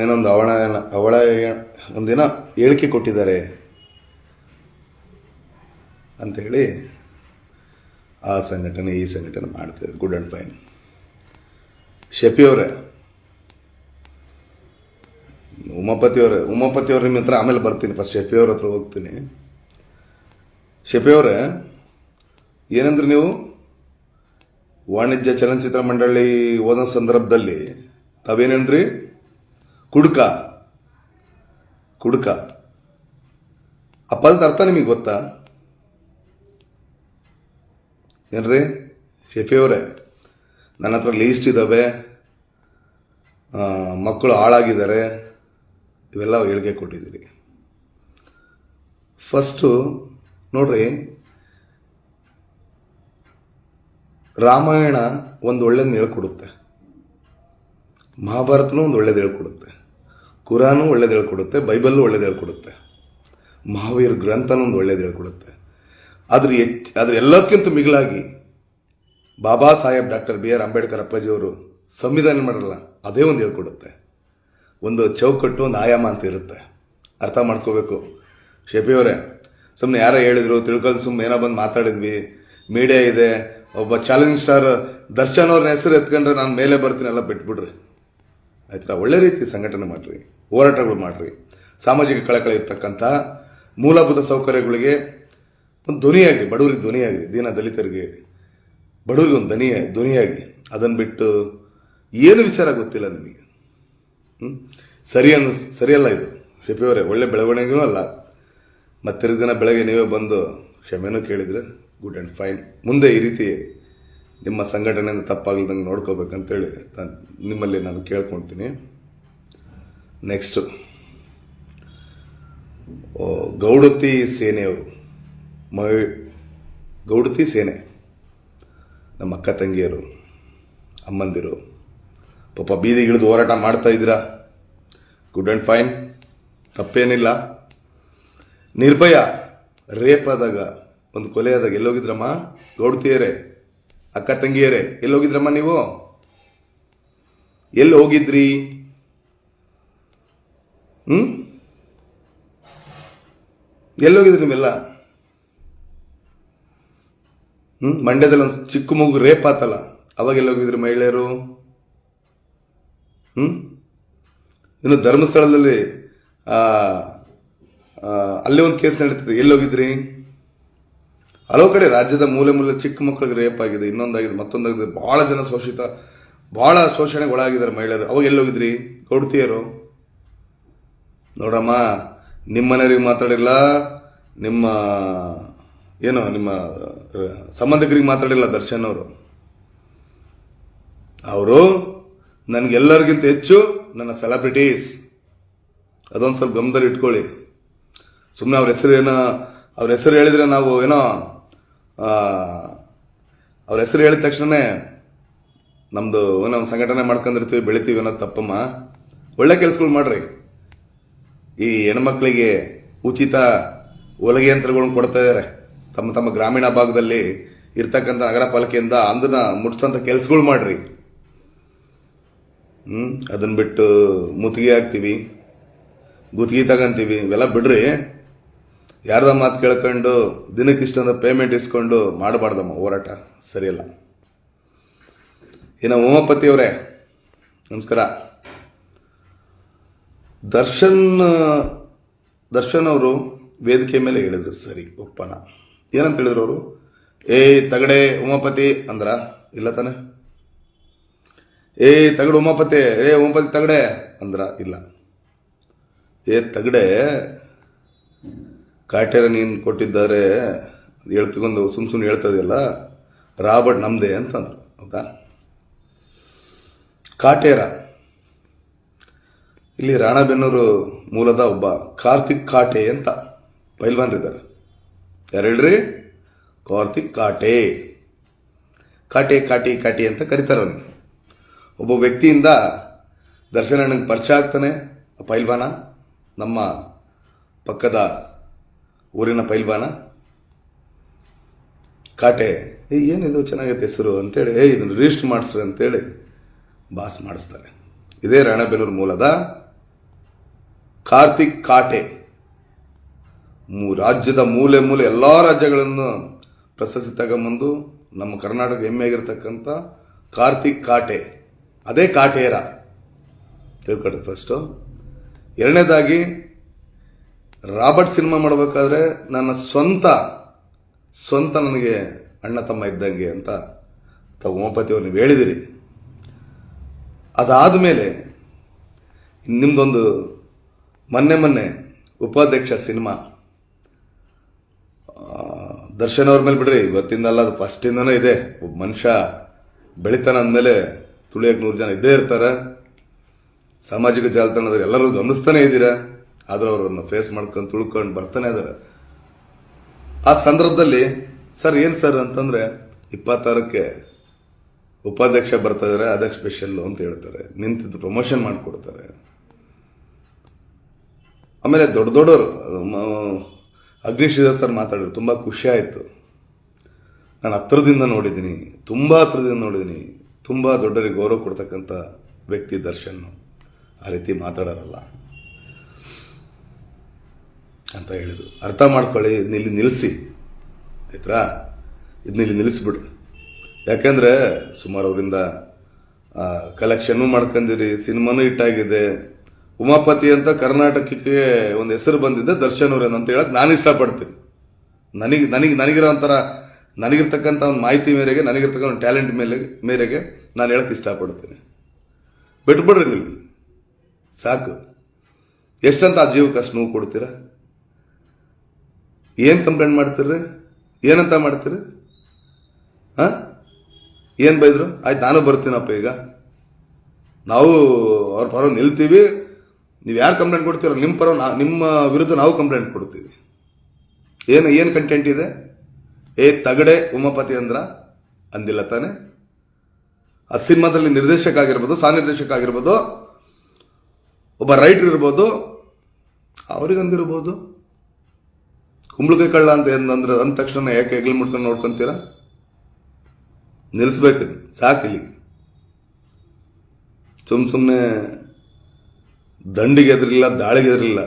ಏನೊಂದು ಅವಳ ಒಂದಿನ ಹೇಳಿಕೆ ಕೊಟ್ಟಿದ್ದಾರೆ ಅಂಥೇಳಿ ಆ ಸಂಘಟನೆ ಈ ಸಂಘಟನೆ ಮಾಡ್ತಿದ್ದಾರೆ. Good and fine. ಶಫಿಯವರೇ, ಉಮಾಪತಿಯವ್ರ ನಿಮ್ಮ ಹತ್ರ ಆಮೇಲೆ ಬರ್ತೀನಿ. ಫಸ್ಟ್ ಶಫಿಯವ್ರ ಹತ್ರ ಹೋಗ್ತೀನಿ. ಶಫಿಯವರೇ, ಏನಂದ್ರೆ ನೀವು ವಾಣಿಜ್ಯ ಚಲನಚಿತ್ರ ಮಂಡಳಿ ಹೋದ ಸಂದರ್ಭದಲ್ಲಿ ತಾವೇನೇನ್ರಿ ಕುಡುಕ ಆ ಪದದ ಅರ್ಥ ನಿಮಗೆ ಗೊತ್ತಾ ಏನ್ರಿ ಶಫಿಯವರೇ? ನನ್ನ ಹತ್ರ ಲೀಸ್ಟ್ ಇದ್ದಾವೆ, ಮಕ್ಕಳು ಹಾಳಾಗಿದ್ದಾರೆ, ಇವೆಲ್ಲ ಹೇಳಿಕೆ ಕೊಟ್ಟಿದ್ದೀರಿ. ಫಸ್ಟು ನೋಡ್ರಿ, ರಾಮಾಯಣ ಒಂದು ಒಳ್ಳೇದನ್ನ ಹೇಳ್ಕೊಡುತ್ತೆ, ಮಹಾಭಾರತನೂ ಒಂದು ಒಳ್ಳೇದು ಹೇಳ್ಕೊಡುತ್ತೆ, ಕುರಾನು ಒಳ್ಳೇದು ಹೇಳ್ಕೊಡುತ್ತೆ, ಬೈಬಲ್ಲು ಒಳ್ಳೇದು ಹೇಳ್ಕೊಡುತ್ತೆ, ಮಹಾವೀರ ಗ್ರಂಥನೂ ಒಂದು ಒಳ್ಳೇದು ಹೇಳ್ಕೊಡುತ್ತೆ. ಆದ್ರೆ ಎಲ್ಲದಕ್ಕಿಂತ ಮಿಗಿಲಾಗಿ Baba Saheb doctor B R Ambedkar ಅಪ್ಪಾಜಿಯವರು ಸಂವಿಧಾನ ಮಾಡಲ್ಲ, ಅದೇ ಒಂದು ಹೇಳ್ಕೊಡುತ್ತೆ. ಒಂದು ಚೌಕಟ್ಟು, ಒಂದು ಆಯಾಮ ಅಂತ ಇರುತ್ತೆ. ಅರ್ಥ ಮಾಡ್ಕೋಬೇಕು ಶಫಿಯವರೇ. ಸುಮ್ಮನೆ ಯಾರೋ ಹೇಳಿದ್ರು ತಿಳ್ಕೊಂಡು ಸುಮ್ಮನೆ ಏನೋ ಬಂದು ಮಾತಾಡಿದ್ವಿ, ಮೀಡಿಯಾ ಇದೆ, ಒಬ್ಬ ಚಾಲೆಂಜ್ ಸ್ಟಾರ್ ದರ್ಶನ್ ಅವ್ರನ್ನ ಹೆಸರು ಎತ್ಕೊಂಡ್ರೆ ನಾನು ಮೇಲೆ ಬರ್ತೀನೆಲ್ಲ ಬಿಟ್ಬಿಡ್ರಿ ಆಯ್ತಾ. ಒಳ್ಳೆ ರೀತಿ ಸಂಘಟನೆ ಮಾಡ್ರಿ, ಹೋರಾಟಗಳು ಮಾಡ್ರಿ. ಸಾಮಾಜಿಕ ಕಳಕಳಿ ಇರ್ತಕ್ಕಂಥ ಮೂಲಭೂತ ಸೌಕರ್ಯಗಳಿಗೆ ಒಂದು ಧ್ವನಿಯಾಗಿ, ಬಡವರಿಗೆ ಧ್ವನಿಯಾಗಿ, ದೀನ ದಲಿತರಿಗೆ ಬಡವರಿಗೆ ಒಂದು ಧ್ವನಿಯಾಗಿ. ಅದನ್ನು ಬಿಟ್ಟು ಏನು ವಿಚಾರ ಗೊತ್ತಿಲ್ಲ ನಿಮಗೆ. ಸರಿಯಲ್ಲ ಇದು ಶಫಿಯವರೇ, ಒಳ್ಳೆ ಬೆಳವಣಿಗೆನೂ ಅಲ್ಲ. ಮತ್ತೆ ದಿನ ಬೆಳಗ್ಗೆ ನೀವೇ ಬಂದು ಕ್ಷಮೆನೂ ಕೇಳಿದ್ರೆ ಗುಡ್ ಆ್ಯಂಡ್ ಫೈನ್. ಮುಂದೆ ಈ ರೀತಿ ನಿಮ್ಮ ಸಂಘಟನೆಯಿಂದ ತಪ್ಪಾಗಲ್ದಂಗೆ ನೋಡ್ಕೋಬೇಕಂತೇಳಿ ನಿಮ್ಮಲ್ಲಿ ನಾನು ಕೇಳ್ಕೊಳ್ತೀನಿ. ನೆಕ್ಸ್ಟು ಗೌಡತಿ ಸೇನೆಯವರು, ಗೌಡತಿ ಸೇನೆ, ನಮ್ಮ ಅಕ್ಕ ತಂಗಿಯರು, ಅಮ್ಮಂದಿರು ಪಾಪ ಬೀದಿಗಿಳಿದು ಹೋರಾಟ ಮಾಡ್ತಾ ಇದ್ದೀರಾ. ಗುಡ್ ಆ್ಯಂಡ್ ಫೈನ್, ತಪ್ಪೇನಿಲ್ಲ. ನಿರ್ಭಯ ರೇಪ್ ಆದಾಗ, ಒಂದು ಕೊಲೆ ಆದಾಗ ಎಲ್ಲೋಗಿದ್ರಮ್ಮ ಗೌಡತಿಯರೇ, ಅಕ್ಕ ತಂಗಿಯರೇ? ಎಲ್ಲೋಗಿದ್ರಮ್ಮ ನೀವು? ಎಲ್ಲಿ ಹೋಗಿದ್ರಿ? ಎಲ್ಲೋಗಿದ್ರಿ ನೀವೆಲ್ಲ? ಮಂಡ್ಯದಲ್ಲಿ ಒಂದು ಚಿಕ್ಕ ಮಗು ರೇಪ್ ಆತಲ್ಲ, ಅವಾಗ ಎಲ್ಲೋಗಿದ್ರಿ ಮಹಿಳೆಯರು? ಇನ್ನು ಧರ್ಮಸ್ಥಳದಲ್ಲಿ ಅಲ್ಲಿ ಒಂದು ಕೇಸ್ ನಡೀತದೆ, ಎಲ್ಲೋಗಿದ್ರಿ? ಹಲವು ಕಡೆ ರಾಜ್ಯದ ಮೂಲೆ ಚಿಕ್ಕ ಮಕ್ಕಳಿಗೆ ರೇಪ್ ಆಗಿದೆ, ಇನ್ನೊಂದಾಗಿದೆ, ಮತ್ತೊಂದಾಗಿದೆ. ಬಹಳ ಜನ ಬಹಳ ಶೋಷಣೆಗೆ ಒಳಗಾಗಿದ್ದಾರೆ ಮಹಿಳೆಯರು. ಅವಾಗ ಎಲ್ಲೋಗಿದ್ರಿ ಗೌಡತಿಯರು? ನೋಡಮ್ಮ, ನಿಮ್ಮ ಮನೆಯವರಿಗೆ ಮಾತಾಡಿಲ್ಲ, ನಿಮ್ಮ ಸಂಬಂಧಿಕರಿಗೆ ಮಾತಾಡಿಲ್ಲ ದರ್ಶನ್ ಅವರು ನನಗೆಲ್ಲರಿಗಿಂತ ಹೆಚ್ಚು ನನ್ನ ಸೆಲೆಬ್ರಿಟೀಸ್. ಅದೊಂದು ಸ್ವಲ್ಪ ಗಮನದಲ್ಲಿ ಇಟ್ಕೊಳ್ಳಿ. ಸುಮ್ಮನೆ ಅವ್ರ ಹೆಸರು ಹೇಳಿದ್ರೆ ನಾವು ಅವ್ರ ಹೆಸರು ಹೇಳಿದ ತಕ್ಷಣನೇ ನಮ್ದು ಒಂದು ಸಂಘಟನೆ ಮಾಡ್ಕೊಂಡಿರ್ತೀವಿ, ಬೆಳಿತೀವಿ ಅನ್ನೋದು ತಪ್ಪಮ್ಮ. ಒಳ್ಳೆ ಕೆಲಸಗಳು ಮಾಡ್ರಿ. ಈ ಹೆಣ್ಮಕ್ಳಿಗೆ ಉಚಿತ ಹೊಲಿಗೆ ಯಂತ್ರಗಳನ್ನ ಕೊಡ್ತಾ ಇದ್ದಾರೆ ತಮ್ಮ ತಮ್ಮ ಗ್ರಾಮೀಣ ಭಾಗದಲ್ಲಿ ಇರ್ತಕ್ಕಂಥ ನಗರ ಪಾಲಿಕೆಯಿಂದ. ಅದನ್ನ ಮುಟ್ಸಂತ ಕೆಲಸಗಳು ಮಾಡ್ರಿ. ಅದನ್ನ ಬಿಟ್ಟು ಮುತ್ತಿಗೆ ಹಾಕ್ತೀವಿ, ಗುತ್ತಿಗೆ ತಗಂತೀವಿ, ಇವೆಲ್ಲ ಬಿಡ್ರಿ. ಯಾರ್ದ ಮಾತು ಕೇಳ್ಕೊಂಡು ದಿನಕ್ಕೆ ಇಷ್ಟೊಂದು ಪೇಮೆಂಟ್ ಇಸ್ಕೊಂಡು ಮಾಡಬಾರ್ದಮ್ಮ ಹೋರಾಟ, ಸರಿಯಲ್ಲ. ಇನ್ನು ಉಮಾಪತಿಯವರೇ ನಮಸ್ಕಾರ. ದರ್ಶನ್ ಅವರು ವೇದಿಕೆ ಮೇಲೆ ಹೇಳಿದ್ರು, ಸರಿ ಒಪ್ಪನ. ಏನಂತ ಹೇಳಿದ್ರು ಅವರು? ತಗಡೆ ಉಮಾಪತಿ ಅಂದ್ರ ಇಲ್ಲ ತಾನೆ? ತಗಡೆ ಉಮಾಪತಿ, ಉಮಾಪತಿ ತಗಡೆ ಅಂದ್ರ ಇಲ್ಲ. ತಗಡೆ ಕಾಟೇರ ನೀನು ಕೊಟ್ಟಿದ್ದಾರೆ ಹೇಳ್ತಿಕೊಂಡು ಸುಮ್ ಹೇಳ್ತದೆಯಲ್ಲ, ರಾಬರ್ಟ್ ನಮ್ದೇ ಅಂತಂದ್ರು. ಹೌದಾ? ಕಾಟೇರ ಇಲ್ಲಿ ರಾಣಾಬೆನ್ನೂರು ಮೂಲದ ಒಬ್ಬ ಕಾರ್ತಿಕ್ ಕಾಟೆ ಅಂತ ಪೈಲ್ವಾನ್ರಿದ್ದಾರೆ. ಯಾರು ಹೇಳ್ರಿ? ಕಾರ್ತಿಕ್ ಕಾಟೆ. ಕಾಟಿ ಅಂತ ಕರೀತಾರೆ ಅವನಿಗೆ. ಒಬ್ಬ ವ್ಯಕ್ತಿಯಿಂದ ದರ್ಶನ ನನಗೆ ಪರಿಚಯ ಆಗ್ತಾನೆ. ಪೈಲ್ವಾನ, ನಮ್ಮ ಪಕ್ಕದ ಊರಿನ ಪೈಲ್ವಾನ ಕಾಟೆ. ಏನಿದು ಚೆನ್ನಾಗೈತೆ ಹೆಸರು ಅಂತೇಳಿ, ಇದನ್ನು ರಿಜಿಸ್ಟರ್ ಮಾಡಿಸ್ರಿ ಅಂತೇಳಿ ಬಾಸ್ ಮಾಡಿಸ್ತಾರೆ. ಇದೇ ರಾಣೆಬೆನ್ನೂರು ಮೂಲದ ಕಾರ್ತಿಕ್ ಕಾಟೆ. ರಾಜ್ಯದ ಮೂಲೆ ಮೂಲೆ ಎಲ್ಲ ರಾಜ್ಯಗಳನ್ನು ಪ್ರಶಸ್ತಿ ತಗೊಂಬಂದು ನಮ್ಮ ಕರ್ನಾಟಕ ಹೆಮ್ಮೆಯಾಗಿರ್ತಕ್ಕಂಥ ಕಾರ್ತಿಕ್ ಕಾಟೆ, ಅದೇ ಕಾಟೇರ ತಿಳ್ಕೊಳ್ರಿ ಫಸ್ಟು. ಎರಡನೇದಾಗಿ ರಾಬರ್ಟ್ ಸಿನಿಮಾ ಮಾಡಬೇಕಾದ್ರೆ ನನ್ನ ಸ್ವಂತ ನನಗೆ ಅಣ್ಣ ತಮ್ಮ ಇದ್ದಂಗೆ ಅಂತ ಉಮಾಪತಿ ಅವರು ನೀವು ಹೇಳಿದಿರಿ. ಅದಾದ ಮೇಲೆ ನಿಮ್ದೊಂದು ಮೊನ್ನೆ ಉಪಾಧ್ಯಕ್ಷ ಸಿನಿಮಾ ದರ್ಶನ್ ಅವ್ರ ಮೇಲೆ ಬಿಡ್ರಿ, ಇವತ್ತಿಂದಲ್ಲ ಅದು ಫಸ್ಟಿಂದನೂ ಇದೆ. ಒಬ್ಬ ಮನುಷ್ಯ ಬೆಳಿತಾನ ಅಂದಮೇಲೆ ತುಳಿಯಕ್ಕೆ 100 ಜನ ಇದ್ದೇ ಇರ್ತಾರೆ. ಸಾಮಾಜಿಕ ಜಾಲತಾಣದಲ್ಲಿ ಎಲ್ಲರೂ ಗಮನಿಸ್ತಾನೆ ಇದ್ದೀರಾ, ಆದ್ರೆ ಅವರನ್ನು ಫೇಸ್ ಮಾಡ್ಕೊಂಡು ತುಳ್ಕೊಂಡು ಬರ್ತಾನೆ ಇದ್ದಾರೆ. ಆ ಸಂದರ್ಭದಲ್ಲಿ ಸರ್ ಏನು ಸರ್ ಅಂತಂದ್ರೆ 26ಕ್ಕೆ ಉಪಾಧ್ಯಕ್ಷ ಬರ್ತಾ ಇದಾರೆ, ಅದಕ್ಕೆ ಸ್ಪೆಷಲ್ ಅಂತ ಹೇಳ್ತಾರೆ, ನಿಂತಿದ್ದು ಪ್ರಮೋಷನ್ ಮಾಡಿಕೊಡ್ತಾರೆ. ಆಮೇಲೆ ದೊಡ್ಡವರು ಅಗ್ನಿಶ್ರೀಧರ್ ಸರ್ ಮಾತಾಡಿದ್ರು, ತುಂಬ ಖುಷಿ ಆಯಿತು. ನಾನು ಹತ್ರದಿಂದ ನೋಡಿದ್ದೀನಿ, ತುಂಬ ಹತ್ರದಿಂದ ನೋಡಿದ್ದೀನಿ. ತುಂಬ ದೊಡ್ಡರಿಗೆ ಗೌರವ ಕೊಡ್ತಕ್ಕಂಥ ವ್ಯಕ್ತಿ ದರ್ಶನ್, ಆ ರೀತಿ ಮಾತಾಡೋರಲ್ಲ ಅಂತ ಹೇಳಿದ್ರು. ಅರ್ಥ ಮಾಡ್ಕೊಳ್ಳಿ, ಇದನ್ನಿಲ್ಲಿ ನಿಲ್ಲಿಸಿ ಆಯ್ತಾ, ಇದನ್ನಿಲ್ಲಿ ನಿಲ್ಲಿಸ್ಬಿಡು. ಯಾಕೆಂದರೆ ಸುಮಾರು ಅವರಿಂದ ಕಲೆಕ್ಷನ್ನು ಮಾಡ್ಕೊಂಡಿರಿ, ಸಿನಿಮಾನು ಹಿಟ್ಟಾಗಿದೆ. ಉಮಾಪತಿ ಅಂತ ಕರ್ನಾಟಕಕ್ಕೆ ಒಂದು ಹೆಸರು ಬಂದಿದ್ದೆ ದರ್ಶನ್ ಅವ್ರೇನು ಅಂತ ಹೇಳಕ್ ನಾನು ಇಷ್ಟಪಡ್ತೀನಿ. ನನಗಿರ್ತಕ್ಕಂಥ ಒಂದು ಮಾಹಿತಿ ಮೇರೆಗೆ, ನನಗಿರ್ತಕ್ಕಂಥ ಒಂದು ಟ್ಯಾಲೆಂಟ್ ಮೇರೆಗೆ ನಾನು ಹೇಳಕ್ ಇಷ್ಟಪಡ್ತೀನಿ. ಬಿಟ್ಬಿಡ್ರಿ ನೀವು ಸಾಕು. ಎಷ್ಟಂತ ಆ ಜೀವಕ್ಕೆ ಅಷ್ಟು ನೋವು ಕೊಡ್ತೀರಾ? ಏನು ಕಂಪ್ಲೇಂಟ್ ಮಾಡ್ತೀರಿ? ಏನಂತ ಮಾಡ್ತೀರಿ? ಏನು ಬೈದ್ರು? ಆಯ್ತು, ನಾನು ಬರ್ತೀನಪ್ಪ. ಈಗ ನಾವು ಅವ್ರ ಪರ ನಿಲ್ತೀವಿ. ನೀವು ಯಾರು ಕಂಪ್ಲೇಂಟ್ ಕೊಡ್ತೀರೋ ನಿಮ್ಮ ವಿರುದ್ಧ ನಾವು ಕಂಪ್ಲೇಂಟ್ ಕೊಡ್ತೀವಿ. ಏನು ಕಂಟೆಂಟ್ ಇದೆ? ತಗಡೆ ಉಮಾಪತಿ ಅಂದಿಲ್ಲ ತಾನೆ? ಆ ಸಿನಿಮಾದಲ್ಲಿ ನಿರ್ದೇಶಕ ಆಗಿರ್ಬೋದು, ಸಹ ನಿರ್ದೇಶಕ ಆಗಿರ್ಬೋದು, ಒಬ್ಬ ರೈಟರ್ ಇರ್ಬೋದು, ಅವ್ರಿಗಂದಿರ್ಬೋದು. ಕುಂಬಳಕಾಯಿ ಕಳ್ಳ ಅಂತ ಅಂದ ತಕ್ಷಣ ಯಾಕೆ ಹೆಗ್ಲು ಮುಟ್ಕೊಂಡು ನೋಡ್ಕೊಂತೀರಾ? ನಿಲ್ಲಿಸ್ಬೇಕು, ಸಾಕಿಲ್ಲಿ. ಸುಮ್ಮನೆ ದಂಡಿಗೆ ಎದುರಿಲ್ಲ, ದಾಳಿಗೆ ಎದುರಿಲ್ಲ.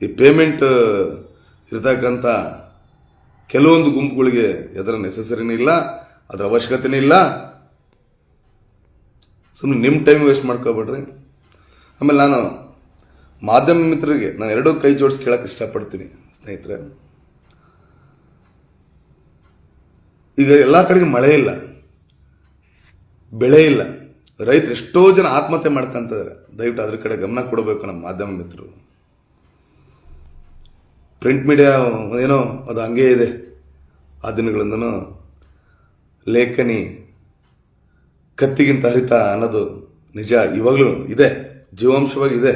ಈ ಪೇಮೆಂಟ್ ಇರ್ತಕ್ಕಂಥ ಕೆಲವೊಂದು ಗುಂಪುಗಳಿಗೆ ಅದರ ನೆಸೆಸರಿನೇ ಇಲ್ಲ, ಅದರ ಅವಶ್ಯಕತೆನೇ ಇಲ್ಲ. ಸುಮ್ಮನೆ ನಿಮ್ಮ ಟೈಮ್ ವೇಸ್ಟ್ ಮಾಡ್ಕೋಬೇಡ್ರಿ. ಆಮೇಲೆ ನಾನು ಮಾಧ್ಯಮ ಮಿತ್ರರಿಗೆ ನಾನು ಎರಡೂ ಕೈ ಜೋಡಿಸಿ ಕೇಳಕ್ಕೆ ಇಷ್ಟಪಡ್ತೀನಿ ಸ್ನೇಹಿತರೆ. ಈಗ ಎಲ್ಲ ಕಡೆಗೆ ಮಳೆ ಇಲ್ಲ, ಬೆಳೆ ಇಲ್ಲ, ರೈತರು ಎಷ್ಟೋ ಜನ ಆತ್ಮಹತ್ಯೆ ಮಾಡ್ಕೊಂತಿದ್ದಾರೆ. ದಯವಿಟ್ಟು ಅದ್ರ ಕಡೆ ಗಮನ ಕೊಡಬೇಕು ನಮ್ಮ ಮಾಧ್ಯಮ ಮಿತ್ರರು. ಪ್ರಿಂಟ್ ಮೀಡಿಯಾ ಏನೋ ಅದು ಹಂಗೇ ಇದೆ. ಆ ದಿನಗಳಿಂದನೂ ಲೇಖನಿ ಕತ್ತಿಗಿಂತ ಹರಿತ ಅನ್ನೋದು ನಿಜ ಇವಾಗಲೂ ಇದೆ, ಜೀವಾಂಶವಾಗಿ ಇದೆ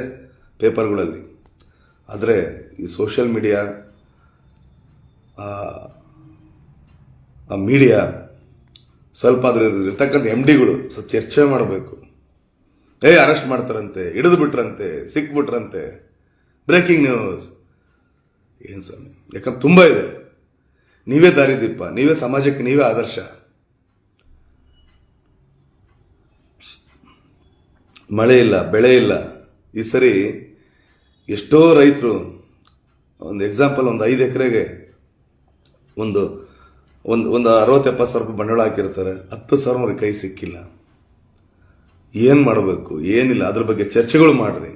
ಪೇಪರ್ಗಳಲ್ಲಿ. ಆದರೆ ಈ ಸೋಷಿಯಲ್ ಮೀಡಿಯಾ, ಮೀಡಿಯಾ ಸ್ವಲ್ಪ ಅದ್ರ ಇರ್ತಕ್ಕಂಥ MDಗಳು ಸ್ವಲ್ಪ ಚರ್ಚೆ ಮಾಡಬೇಕು. ಅರೆಸ್ಟ್ ಮಾಡ್ತಾರಂತೆ, ಹಿಡಿದು ಬಿಟ್ರಂತೆ, ಸಿಕ್ಬಿಟ್ರಂತೆ, ಬ್ರೇಕಿಂಗ್ ನ್ಯೂಸ್. ಏನು ಸ್ವಾಮಿ, ಯಾಕಂದ್ರೆ ತುಂಬ ಇದೆ. ನೀವೇ ದಾರಿದೀಪ, ನೀವೇ ಸಮಾಜಕ್ಕೆ ನೀವೇ ಆದರ್ಶ. ಮಳೆ ಇಲ್ಲ, ಬೆಳೆ ಇಲ್ಲ. ಈ ಸರಿ ಎಷ್ಟೋ ರೈತರು ಒಂದು ಎಕ್ಸಾಂಪಲ್, ಒಂದು 5 ಎಕರೆಗೆ ಒಂದು 60-70 ಸಾವಿರ ರೂಪಾಯಿ ಬಂಡವಾಳ ಹಾಕಿರ್ತಾರೆ, 10,000 ಅವ್ರಿಗೆ ಕೈ ಸಿಕ್ಕಿಲ್ಲ. ಏನು ಮಾಡಬೇಕು, ಏನಿಲ್ಲ, ಅದ್ರ ಬಗ್ಗೆ ಚರ್ಚೆಗಳು ಮಾಡ್ರಿ.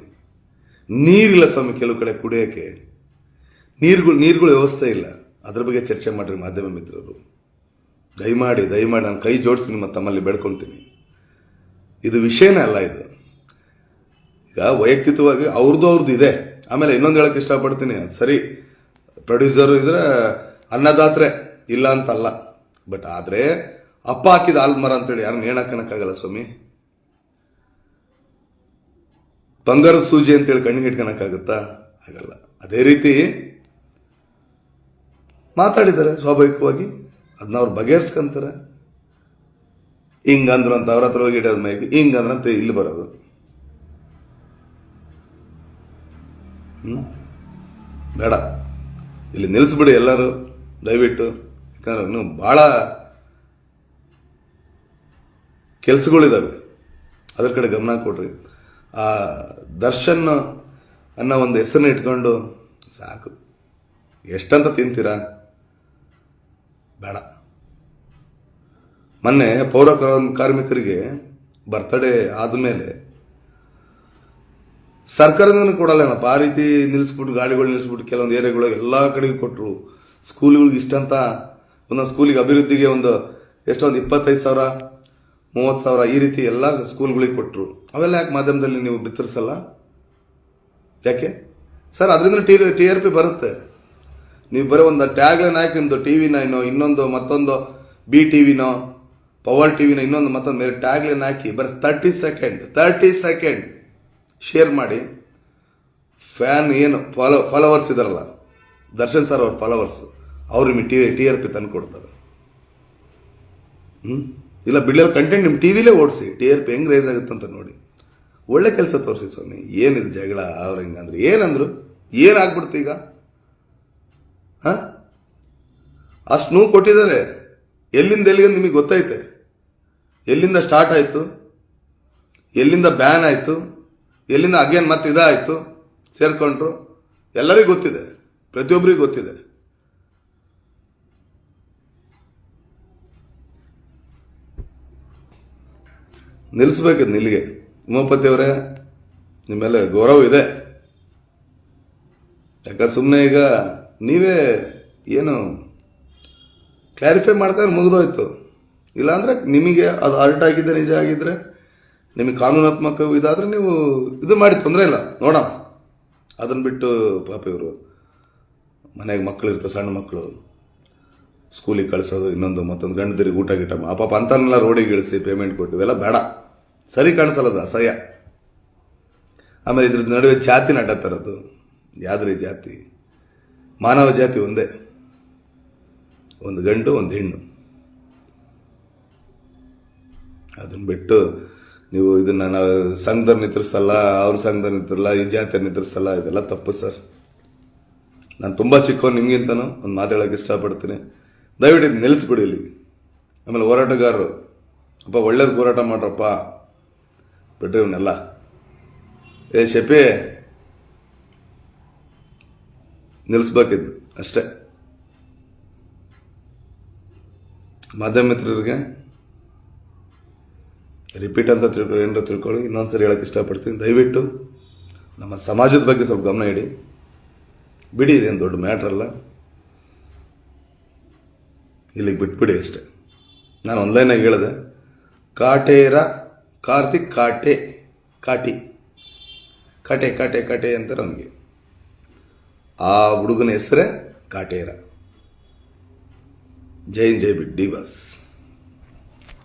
ನೀರಿಲ್ಲ ಸ್ವಾಮಿ, ಕೆಲವು ಕಡೆ ಕುಡಿಯೋಕ್ಕೆ ನೀರುಗಳ ವ್ಯವಸ್ಥೆ ಇಲ್ಲ, ಅದ್ರ ಬಗ್ಗೆ ಚರ್ಚೆ ಮಾಡ್ರಿ ಮಾಧ್ಯಮ ಮಿತ್ರರು. ದಯಮಾಡಿ ನಾನು ಕೈ ಜೋಡಿಸ್ತೀನಿ ಮತ್ತು ತಮ್ಮಲ್ಲಿ ಬೇಡ್ಕೊಳ್ತೀನಿ. ಇದು ವಿಷಯನೇ ಅಲ್ಲ ಇದು. ಈಗ ವೈಯಕ್ತಿಕವಾಗಿ ಅವ್ರದ್ದು ಇದೆ. ಆಮೇಲೆ ಇನ್ನೊಂದು ಹೇಳಕ್ಕೆ ಇಷ್ಟಪಡ್ತೀನಿ, ಸರಿ ಪ್ರೊಡ್ಯೂಸರ್ ಇದ್ರೆ ಅನ್ನದಾತ್ರೆ ಇಲ್ಲ ಅಂತಲ್ಲ, ಬಟ್ ಆದರೆ ಅಪ್ಪ ಹಾಕಿದ ಆಲ್ಮರ ಅಂತೇಳಿ ಯಾರನ್ನ ಹೇಳಕ್ಕನಕ್ಕಾಗಲ್ಲ ಸ್ವಾಮಿ. ಬಂಗಾರದ ಸೂಜಿ ಅಂತೇಳಿ ಕಣ್ಣಿಗೆ ಇಟ್ಕೊಳಕ್ಕಾಗುತ್ತಾ? ಆಗಲ್ಲ. ಅದೇ ರೀತಿ ಮಾತಾಡಿದ್ದಾರೆ ಸ್ವಾಭಾವಿಕವಾಗಿ, ಅದನ್ನ ಅವ್ರು ಬಗೆಹರಿಸ್ಕೊಂತಾರೆ. ಹಿಂಗಂದ್ರು ಅಂತ ಅವ್ರ ಹತ್ರ ಹೋಗಿ ಇಡೋದ್ ಮೇಲೆ ಹಿಂಗಂದ್ರಂತ ಇಲ್ಲಿ ಬರೋದು. ಬೇಡ, ಇಲ್ಲಿ ನಿಲ್ಲಿಸ್ಬಿಡಿ ಎಲ್ಲರೂ ದಯವಿಟ್ಟು. ಯಾಕಂದ್ರೆ ಇನ್ನೂ ಭಾಳ ಕೆಲಸಗಳಿದ್ದಾವೆ. ಅದ್ರ ಕಡೆ ಗಮನ ಕೊಡ್ರಿ. ಆ ದರ್ಶನ್ ಅನ್ನೋ ಒಂದು ಹೆಸರನ್ನ ಇಟ್ಕೊಂಡು ಸಾಕು, ಎಷ್ಟಂತ ತಿಂತೀರಾ? ಬೇಡ. ಮೊನ್ನೆ ಪೌರ ಕಾರ್ಮಿಕರಿಗೆ ಬರ್ತಡೇ ಆದಮೇಲೆ ಸರ್ಕಾರದಿಂದ ಕೊಡಲ್ಲೇನಪ್ಪ, ಆ ರೀತಿ ನಿಲ್ಲಿಸ್ಬಿಟ್ಟು ಗಾಡಿಗಳು ನಿಲ್ಲಿಸ್ಬಿಟ್ಟು ಕೆಲವೊಂದು ಏರಿಯಾಗಳು ಎಲ್ಲ ಕಡೆಗೂ ಕೊಟ್ಟರು. ಸ್ಕೂಲ್ಗಳಿಗೆ ಇಷ್ಟಂತ ಒಂದೊಂದು ಸ್ಕೂಲಿಗೆ ಅಭಿವೃದ್ಧಿಗೆ ಒಂದು 25,000 30,000 ಈ ರೀತಿ ಎಲ್ಲ ಸ್ಕೂಲ್ಗಳಿಗೆ ಕೊಟ್ಟರು. ಅವೆಲ್ಲ ಯಾಕೆ ಮಾಧ್ಯಮದಲ್ಲಿ ನೀವು ಬಿತ್ತರಿಸಲ್ಲ? ಯಾಕೆ ಸರ್? ಅದರಿಂದ TRP ಬರುತ್ತೆ. ನೀವು ಬರೋ ಒಂದು ಟ್ಯಾಗ್ಲೈನ್ ಹಾಕಿ ನಿಮ್ಮದು TV9 ಇನ್ನೊಂದು ಮತ್ತೊಂದು BTVನೋ ಪವರ್ ಟಿವಿನ ಇನ್ನೊಂದು ಮತ್ತೊಂದು ಮೇಲೆ ಟ್ಯಾಗ್ಲೈನ್ ಹಾಕಿ ಬರೀ 30 ಸೆಕೆಂಡ್ ಶೇರ್ ಮಾಡಿ. ಫ್ಯಾನ್ ಏನು ಫಾಲೋವರ್ಸ್ ಇದಾರಲ್ಲ, ದರ್ಶನ್ ಸರ್ ಅವ್ರ ಫಾಲೋವರ್ಸ್, ಅವ್ರು ನಿಮಗೆ TRP ತಂದು ಕೊಡ್ತಾರೆ. ಇಲ್ಲ ಬಿಡ್ಲಲ್ಲಿ ಕಂಟೆಂಟ್ ನಿಮ್ಮ ಟಿವಿಲೇ ಓಡಿಸಿ, TRP ಹೆಂಗೆ ರೈಸ್ ಆಗುತ್ತಂತ ನೋಡಿ. ಒಳ್ಳೆ ಕೆಲಸ ತೋರಿಸಿ ಸ್ವಾಮಿ. ಏನಿದು ಜಗಳ ಅವ್ರು ಹಿಂಗಂದ್ರೆ ಏನಂದ್ರು? ಏನಾಗ್ಬಿಡ್ತು ಈಗ? ಅಷ್ಟು ನೋವು ಕೊಟ್ಟಿದ್ದಾರೆ. ಎಲ್ಲಿಂದ ಎಲ್ಲಿಗೆ ನಿಮಗೆ ಗೊತ್ತೈತೆ? ಎಲ್ಲಿಂದ ಸ್ಟಾರ್ಟ್ ಆಯಿತು, ಎಲ್ಲಿಂದ ಬ್ಯಾನ್ ಆಯಿತು, ಎಲ್ಲಿಂದ ಅಗೇನ್ ಮತ್ತೆ ಇದಾಯಿತು, ಸೇರ್ಕೊಂಡ್ರು. ಎಲ್ಲರಿಗೂ ಗೊತ್ತಿದೆ, ಪ್ರತಿಯೊಬ್ಬರಿಗೂ ಗೊತ್ತಿದೆ. ನಿಲ್ಲಿಸ್ಬೇಕಿದ್ ನಿಲ್ಲಿಗೆ. ಉಮಾಪತಿ ಅವರೇ, ನಿಮ್ಮ ಮೇಲೆ ಗೌರವ ಇದೆ. ಯಾಕಂದ್ರೆ ಸುಮ್ಮನೆ ಈಗ ನೀವೇ ಏನು ಕ್ಲಾರಿಫೈ ಮಾಡ್ತಾರೆ ಮುಗಿದೋಯ್ತು. ಇಲ್ಲಾಂದ್ರೆ ನಿಮಗೆ ಅದು ಅರ್ಟ್ ಆಗಿದ್ದೆ ನಿಜ ಆಗಿದ್ರೆ, ನಿಮಗೆ ಕಾನೂನಾತ್ಮಕ ಇದಾದ್ರೆ ನೀವು ಇದು ಮಾಡಿ, ತೊಂದರೆ ಇಲ್ಲ, ನೋಡೋಣ. ಅದನ್ನು ಬಿಟ್ಟು ಪಾಪ ಇವರು ಮನೆಗೆ ಮಕ್ಕಳು ಇರ್ತಾರೆ, ಸಣ್ಣ ಮಕ್ಕಳು, ಸ್ಕೂಲಿಗೆ ಕಳಿಸೋದು, ಇನ್ನೊಂದು ಮತ್ತೊಂದು ಗಂಡದಿರಿಗೆ ಊಟ ಗಿಟ ಆ ಪಾಪ ಅಂತನ್ನೆಲ್ಲ ರೋಡಿಗೆ ಇಳಿಸಿ ಪೇಮೆಂಟ್ ಕೊಟ್ಟು ಇವೆಲ್ಲ ಬೇಡ, ಸರಿ ಕಾಣಿಸಲ್ಲದು, ಅಸಹ್ಯ. ಆಮೇಲೆ ಇದ್ರ ನಡುವೆ ಜಾತಿನ ಅಡ್ಡ ತರೋದು. ಯಾವ್ದ್ರಿ ಜಾತಿ? ಮಾನವ ಜಾತಿ ಒಂದೇ, ಒಂದು ಗಂಡು ಒಂದು ಹೆಣ್ಣು. ಅದನ್ನು ಬಿಟ್ಟು ನೀವು ಇದನ್ನ ನಾವು ಸಂಘದವ್ರು ನಿಂತಿರ್ಸಲ್ಲ, ಅವ್ರ ಸಂಘದವ್ರು ನಿಂತಿರಲ್ಲ, ಈ ಜಾತಿಯವ್ರು ನಿಂತಿರ್ಸಲ್ಲ, ಇವೆಲ್ಲ ತಪ್ಪು ಸರ್. ನಾನು ತುಂಬ ಚಿಕ್ಕವನು ನಿಮ್ಗಿಂತನೂ ಒಂದು ಮಾತಾಡೋಕೆ ಇಷ್ಟಪಡ್ತೀನಿ. ದಯವಿಟ್ಟು ಇದು ನಿಲ್ಲಿಸ್ಬಿಡಿ ಇಲ್ಲಿ. ಆಮೇಲೆ ಹೋರಾಟಗಾರರು ಅಪ್ಪ ಒಳ್ಳೇದು ಹೋರಾಟ ಮಾಡ್ರಪ್ಪ, ಬಿಟ್ರೆ ಇವನ್ನೆಲ್ಲ ಶೆಪಿ ನಿಲ್ಲಿಸ್ಬೇಕಿದ್ದು ಅಷ್ಟೇ. ಮಾಧ್ಯಮ ಮಿತ್ರರಿಗೆ ರಿಪೀಟ್ ಅಂತ ಏನಾರ ತಿಳ್ಕೊಳ್ಳಿ. ಇನ್ನೊಂದ್ಸರಿ ಹೇಳಕ್ಕೆ ಇಷ್ಟಪಡ್ತೀನಿ, ದಯವಿಟ್ಟು ನಮ್ಮ ಸಮಾಜದ ಬಗ್ಗೆ ಸ್ವಲ್ಪ ಗಮನ ಇಡಿ. ಬಿಡಿ, ಇದೇನು ದೊಡ್ಡ ಮ್ಯಾಟ್ರ್ ಅಲ್ಲ, ಇಲ್ಲಿಗೆ ಬಿಟ್ಬಿಡಿ ಅಷ್ಟೆ. ನಾನು ಆನ್ಲೈನಾಗಿ ಹೇಳಿದೆ, ಕಾಟೇರ ಕಾರ್ತಿಕ್ ಕಾಟಿ ಕಾಟೆ ಅಂತಾರೆ ಅವನಿಗೆ. ಆ ಹುಡುಗನ ಹೆಸರೇ ಕಾಟೇರ. ಜೈ ಬಿಡ್ ಡಿ ಬಾಸ್.